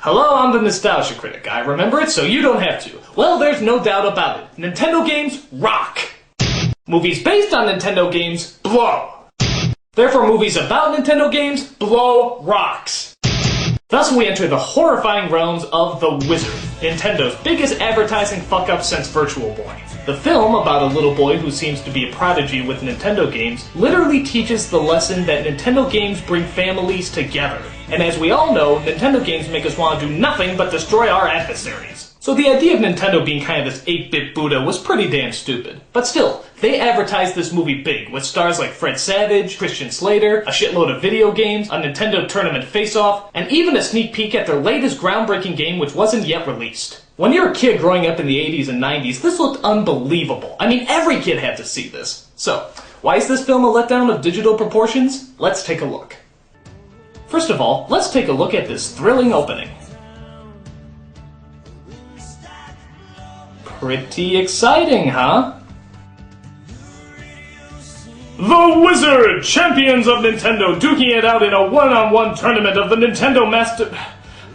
Hello, I'm the Nostalgia Critic. I remember it so you don't have to. Well, there's no doubt about it. Nintendo games rock. Movies based on Nintendo games blow. Therefore, movies about Nintendo games blow rocks. Thus, we enter the horrifying realms of The Wizard, Nintendo's biggest advertising fuck-up since Virtual Boy. The film, about a little boy who seems to be a prodigy with Nintendo games, literally teaches the lesson that Nintendo games bring families together. And as we all know, Nintendo games make us want to do nothing but destroy our adversaries. So the idea of Nintendo being kind of this 8-bit Buddha was pretty damn stupid. But still, they advertised this movie big, with stars like Fred Savage, Christian Slater, a shitload of video games, a Nintendo Tournament face-off, and even a sneak peek at their latest groundbreaking game which wasn't yet released. When you're a kid growing up in the 80s and 90s, this looked unbelievable. I mean, every kid had to see this. So, why is this film a letdown of digital proportions? Let's take a look. First of all, let's take a look at this thrilling opening. Pretty exciting, huh? The Wizard! Champions of Nintendo duking it out in a one-on-one tournament of the Nintendo Master...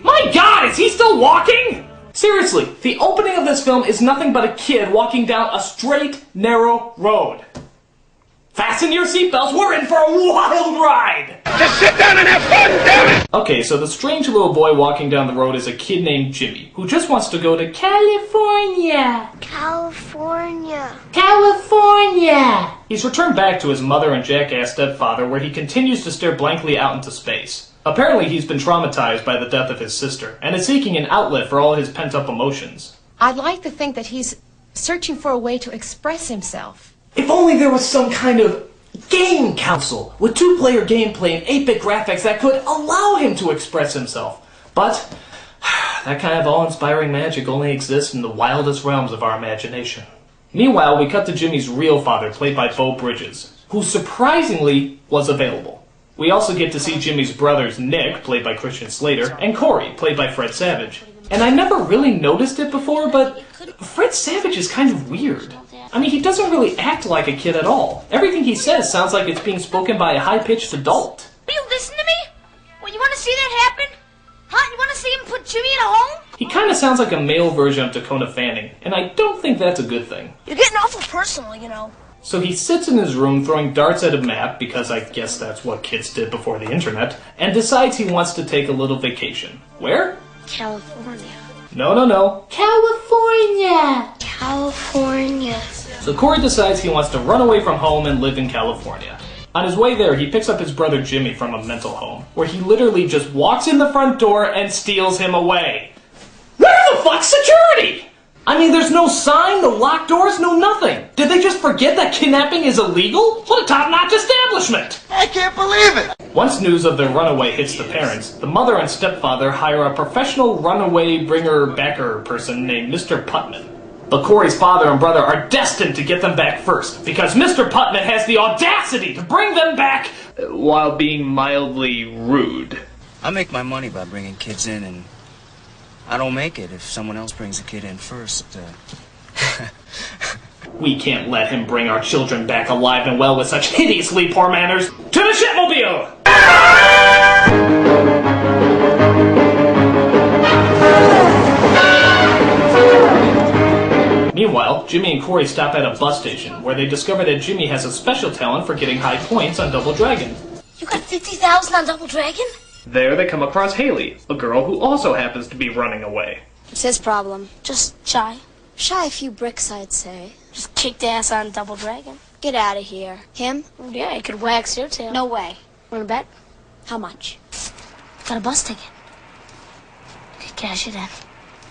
My god, is he still walking? Seriously, the opening of this film is nothing but a kid walking down a straight, narrow road. Fasten your seatbelts, we're in for a wild ride! Just sit down and have fun, damn it! Okay, so the strange little boy walking down the road is a kid named Jimmy, who just wants to go to California. California! He's returned back to his mother and jackass stepfather, where he continues to stare blankly out into space. Apparently he's been traumatized by the death of his sister, and is seeking an outlet for all his pent-up emotions. I'd like to think that he's searching for a way to express himself. If only there was some kind of game console with 2-player gameplay and 8-bit graphics that could allow him to express himself. But that kind of awe-inspiring magic only exists in the wildest realms of our imagination. Meanwhile, we cut to Jimmy's real father, played by Beau Bridges, who surprisingly was available. We also get to see Jimmy's brothers Nick, played by Christian Slater, and Corey, played by Fred Savage. And I never really noticed it before, but Fred Savage is kind of weird. I mean, he doesn't really act like a kid at all. Everything he says sounds like it's being spoken by a high-pitched adult. Will you listen to me? Well, you want to see that happen? Huh? You want to see him put Jimmy in a home? He kind of sounds like a male version of Dakota Fanning, and I don't think that's a good thing. You're getting awful personal, you know. So he sits in his room throwing darts at a map, because I guess that's what kids did before the internet, and decides he wants to take a little vacation. Where? California. No. California! California. So Corey decides he wants to run away from home and live in California. On his way there, he picks up his brother Jimmy from a mental home, where he literally just walks in the front door and steals him away. Where the fuck's security? I mean, there's no sign, no locked doors, no nothing. Did they just forget that kidnapping is illegal? What a top-notch establishment! I can't believe it! Once news of their runaway hits the parents, the mother and stepfather hire a professional runaway bringer-backer person named Mr. Putman. But Corey's father and brother are destined to get them back first, because Mr. Putman has the audacity to bring them back while being mildly rude. I make my money by bringing kids in, and I don't make it if someone else brings a kid in first. We can't let him bring our children back alive and well with such hideously poor manners. To the shipmobile! Meanwhile, Jimmy and Corey stop at a bus station, where they discover that Jimmy has a special talent for getting high points on Double Dragon. You got 50,000 on Double Dragon? There they come across Haley, a girl who also happens to be running away. It's his problem. Just shy. Shy a few bricks, I'd say. Just kicked ass on Double Dragon. Get out of here. Him? Yeah, you could wax your tail. No way. Wanna bet? How much? Got a bus ticket. Could cash it in.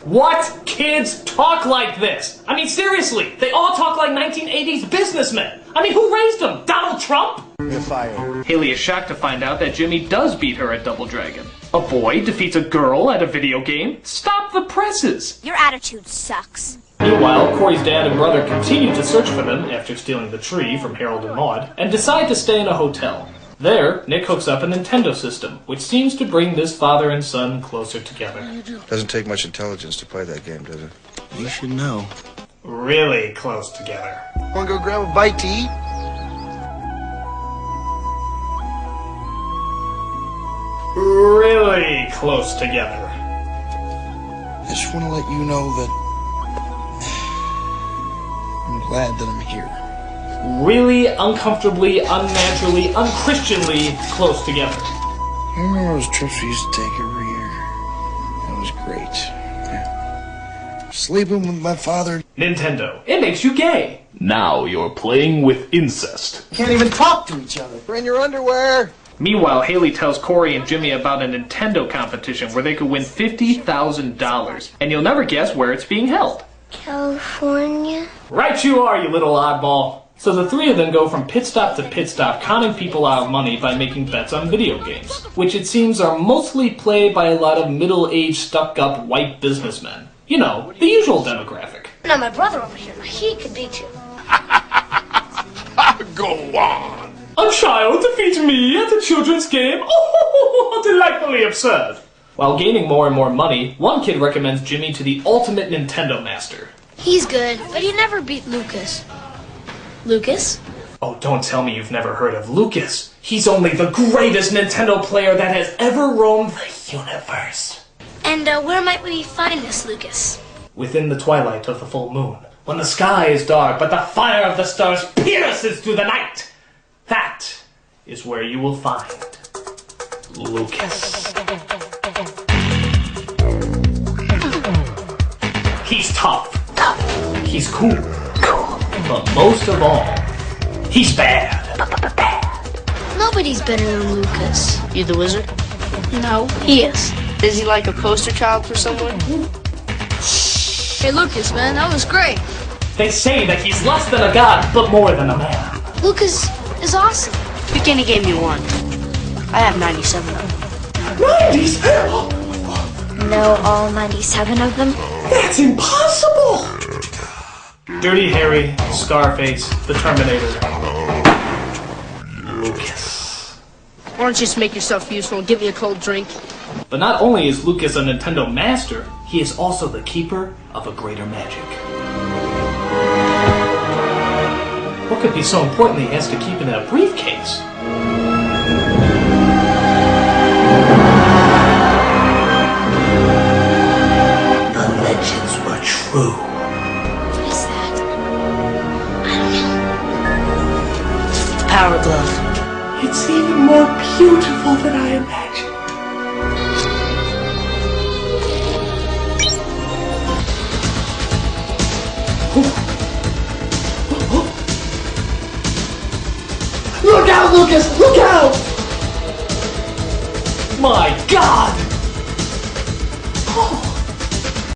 What kids talk like this? I mean, seriously, they all talk like 1980s businessmen. I mean, who raised them? Donald Trump? You're fired. Haley is shocked to find out that Jimmy does beat her at Double Dragon. A boy defeats a girl at a video game? Stop the presses! Your attitude sucks. Meanwhile, Corey's dad and brother continue to search for them after stealing the tree from Harold and Maude, and decide to stay in a hotel. There, Nick hooks up a Nintendo system, which seems to bring this father and son closer together. Doesn't take much intelligence to play that game, does it? You should know. Really close together. Wanna go grab a bite to eat? Really close together. I just want to let you know that I'm glad that I'm here. Really uncomfortably, unnaturally, unchristianly close together. I remember those trips we used to take every year. That was great. Yeah. Sleeping with my father. Nintendo. It makes you gay. Now you're playing with incest. Can't even talk to each other. We're in your underwear. Meanwhile, Haley tells Corey and Jimmy about a Nintendo competition where they could win $50,000. And you'll never guess where it's being held. California? Right you are, you little oddball. So the three of them go from pit stop to pit stop, conning people out of money by making bets on video games, which it seems are mostly played by a lot of middle-aged, stuck-up white businessmen. You know, the usual demographic. Now my brother over here, he could beat you. Go on. A child defeats me at a children's game? Oh, delightfully absurd. While gaining more and more money, one kid recommends Jimmy to the ultimate Nintendo master. He's good, but he never beat Lucas. Lucas? Oh, don't tell me you've never heard of Lucas. He's only the greatest Nintendo player that has ever roamed the universe. And where might we find this Lucas? Within the twilight of the full moon, when the sky is dark but the fire of the stars pierces through the night, that is where you will find Lucas. He's tough. He's cool. But most of all, he's bad. Nobody's better than Lucas. You the wizard? No, he is. Is he like a poster child for someone? Hey Lucas, man, that was great. They say that he's less than a god, but more than a man. Lucas is awesome. You can't give me one. I have 97 of them. 97? Know all 97 of them? That's impossible! Dirty Harry, Scarface, the Terminator, Lucas. Why don't you just make yourself useful and give me a cold drink? But not only is Lucas a Nintendo master, he is also the keeper of a greater magic. What could be so important that he has to keep it in a briefcase? The legends were true. What is that? Power glove. It's even more beautiful than I imagined. Look out, Lucas! Look out! My God! Oh.